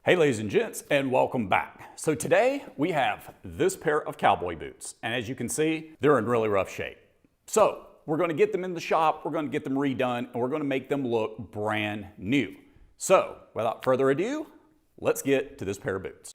Hey ladies and gents, and welcome back. So today we have this pair of cowboy boots, and as you can see, they're in really rough shape. So we're gonna get them in the shop, we're gonna get them redone, and we're gonna make them look brand new. So without further ado, let's get to this pair of boots.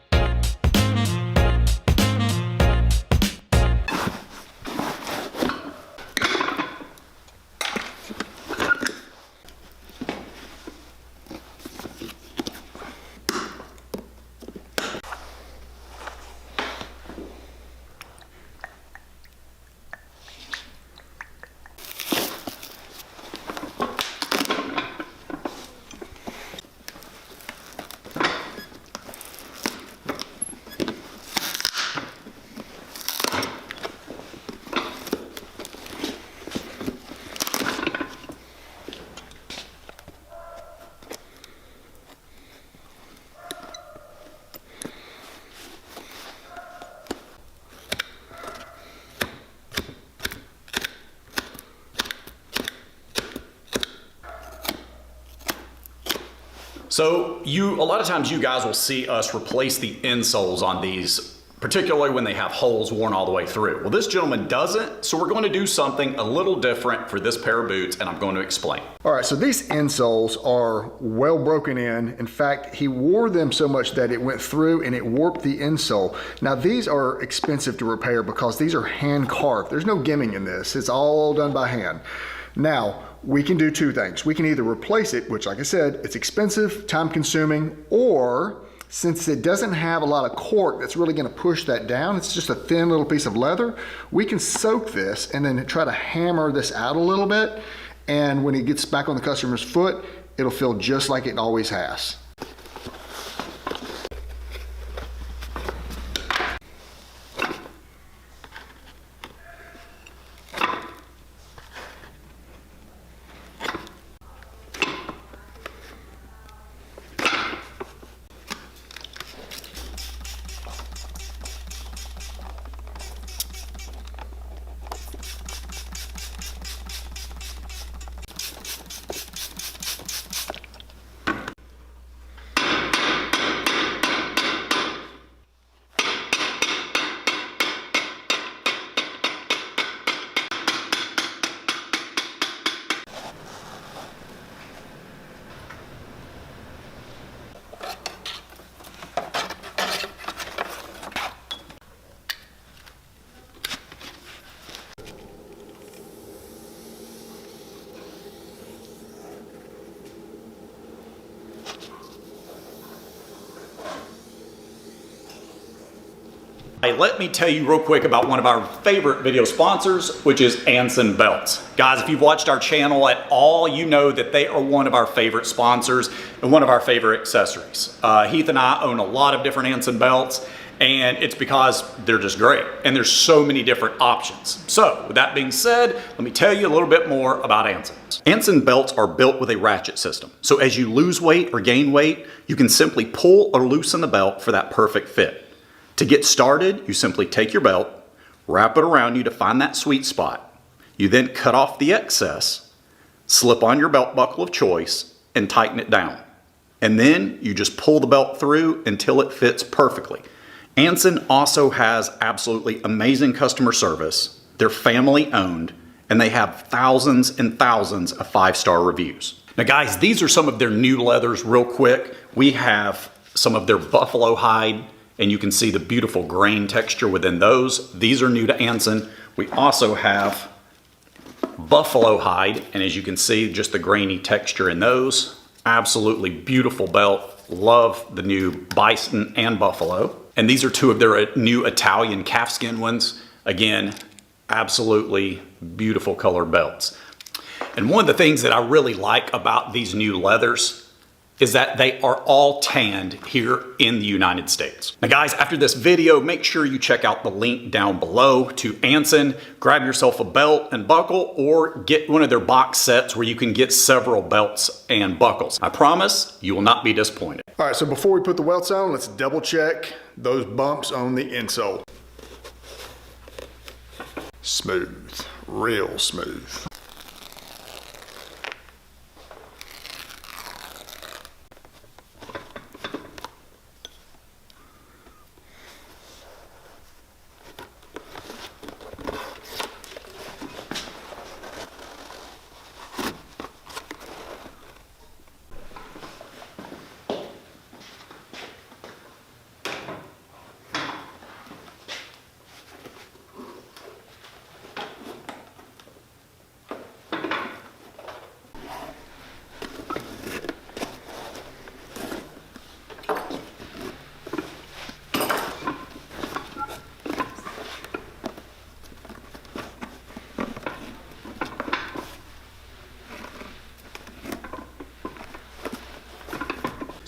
So a lot of times you guys will see us replace the insoles on these, particularly when they have holes worn all the way through. Well, this gentleman doesn't, so we're going to do something a little different for this pair of boots, and I'm going to explain. All right, so these insoles are well broken in. In fact, he wore them so much that it went through and it warped the insole. Now, these are expensive to repair because these are hand carved. There's no gimming in this. It's all done by hand. Now, we can do two things. We can either replace it, which like I said, it's expensive, time consuming, or since it doesn't have a lot of cork that's really gonna push that down, it's just a thin little piece of leather, we can soak this and then try to hammer this out a little bit, and when it gets back on the customer's foot, it'll feel just like it always has. Hey, let me tell you real quick about one of our favorite video sponsors, which is Anson Belts. Guys, if you've watched our channel at all, you know that they are one of our favorite sponsors and one of our favorite accessories. Heath and I own a lot of different Anson Belts, and it's because they're just great, and there's so many different options. So, with that being said, let me tell you a little bit more about Anson. Anson Belts are built with a ratchet system. So as you lose weight or gain weight, you can simply pull or loosen the belt for that perfect fit. To get started, you simply take your belt, wrap it around you to find that sweet spot. You then cut off the excess, slip on your belt buckle of choice, and tighten it down. And then you just pull the belt through until it fits perfectly. Anson also has absolutely amazing customer service. They're family owned, and they have thousands and thousands of 5-star reviews. Now guys, these are some of their new leathers real quick. We have some of their buffalo hide, and you can see the beautiful grain texture within those. These are new to Anson. We also have buffalo hide, and as you can see, just the grainy texture in those. Absolutely beautiful belt. Love the new bison and buffalo. And these are two of their new Italian calfskin ones. Again, absolutely beautiful colored belts. And one of the things that I really like about these new leathers is that they are all tanned here in the United States. Now guys, after this video, make sure you check out the link down below to Anson. Grab yourself a belt and buckle, or get one of their box sets where you can get several belts and buckles. I promise you will not be disappointed. All right, so before we put the welts on, let's double check those bumps on the insole. Smooth, real smooth.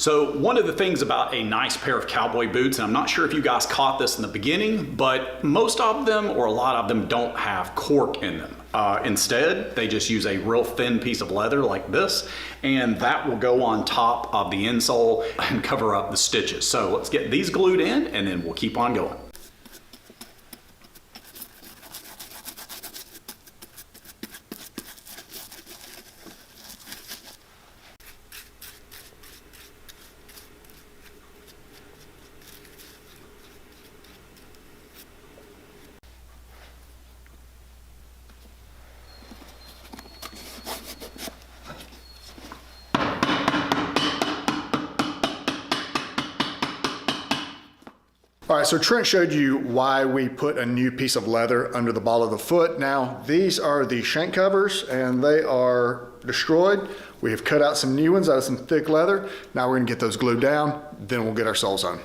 So one of the things about a nice pair of cowboy boots, and I'm not sure if you guys caught this in the beginning, but most of them or a lot of them don't have cork in them. Instead, they just use a real thin piece of leather like this, and that will go on top of the insole and cover up the stitches. So let's get these glued in and then we'll keep on going. All right, so Trent showed you why we put a new piece of leather under the ball of the foot. Now, these are the shank covers and they are destroyed. We have cut out some new ones out of some thick leather. Now we're gonna get those glued down, then we'll get our soles on.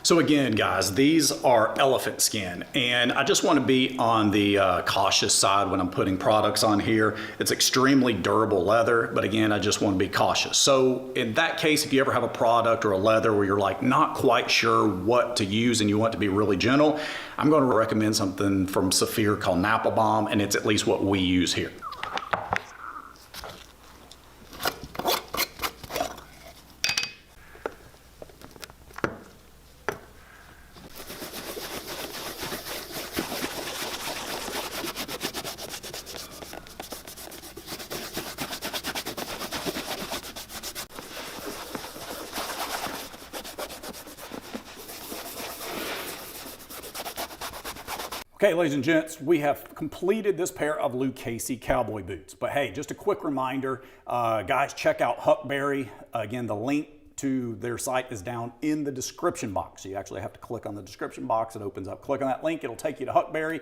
So again, guys, these are elephant skin, and I just want to be on the cautious side when I'm putting products on here. It's extremely durable leather, but again, I just want to be cautious. So in that case, if you ever have a product or a leather where you're like not quite sure what to use and you want to be really gentle, I'm going to recommend something from Saphir called Napa Balm, and it's at least what we use here. Okay, ladies and gents, we have completed this pair of Lucchese Cowboy boots. But hey, just a quick reminder, guys, check out Huckberry. Again, the link to their site is down in the description box. So you actually have to click on the description box. It opens up. Click on that link. It'll take you to Huckberry.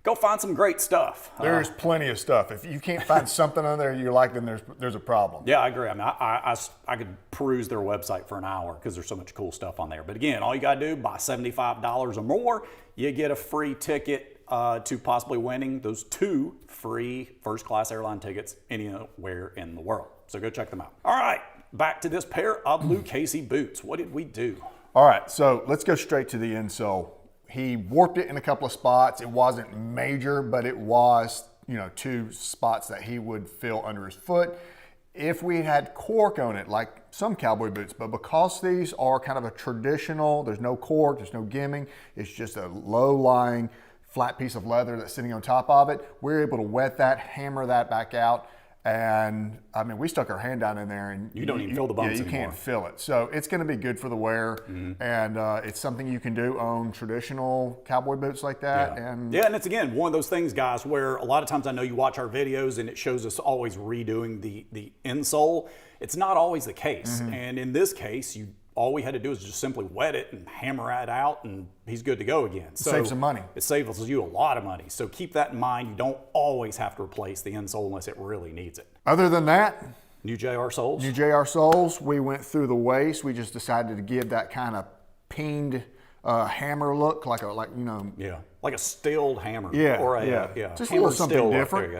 Go find some great stuff. There's plenty of stuff. If you can't find something on there you like, then there's a problem. Yeah, I agree. I mean, I could peruse their website for an hour because there's so much cool stuff on there. But again, all you got to do, buy $75 or more, you get a free ticket to possibly winning those 2 free first-class airline tickets anywhere in the world. So go check them out. All right, back to this pair of Lucchese boots. What did we do? All right, so let's go straight to the insole. He warped it in a couple of spots. It wasn't major, but it was, 2 spots that he would feel under his foot. If we had cork on it, like some cowboy boots, but because these are kind of a traditional, there's no cork, there's no gimming, it's just a low-lying flat piece of leather that's sitting on top of it, we're able to wet that, hammer that back out, and I mean, we stuck our hand down in there and you don't even feel the bumps anymore. anymore. Can't feel it. So it's going to be good for the wear, and it's something you can do on traditional cowboy boots like that. Yeah. And it's again one of those things, guys, where a lot of times I know you watch our videos and it shows us always redoing the insole. It's not always the case, and in this case, all we had to do is just simply wet it and hammer it out, and he's good to go again. So save some money. It saves you a lot of money. So keep that in mind. You don't always have to replace the insole unless it really needs it. Other than that, New JR soles. New JR soles. We went through the waist. We just decided to give that kind of pinged hammer look, like like a stilled hammer. Yeah, or a just a hammered little something still look. different.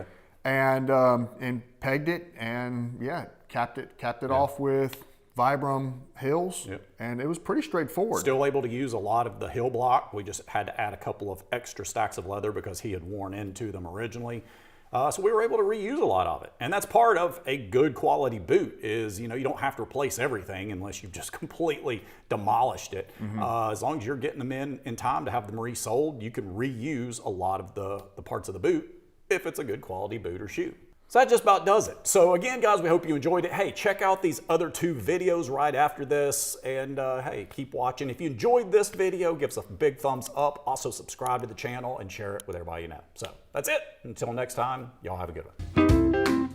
There you go. And pegged it, and capped it off with Vibram hills, and it was pretty straightforward. Still able to use a lot of the hill block. We just had to add a couple of extra stacks of leather because he had worn into them originally. So we were able to reuse a lot of it. And that's part of a good quality boot is, you don't have to replace everything unless you've just completely demolished it. As long as you're getting them in time to have them resold, you can reuse a lot of the parts of the boot if it's a good quality boot or shoe. So that just about does it. So again, guys, we hope you enjoyed it. Hey, check out these other 2 videos right after this. And hey, keep watching. If you enjoyed this video, give us a big thumbs up. Also subscribe to the channel and share it with everybody you know. So that's it. Until next time, y'all have a good one.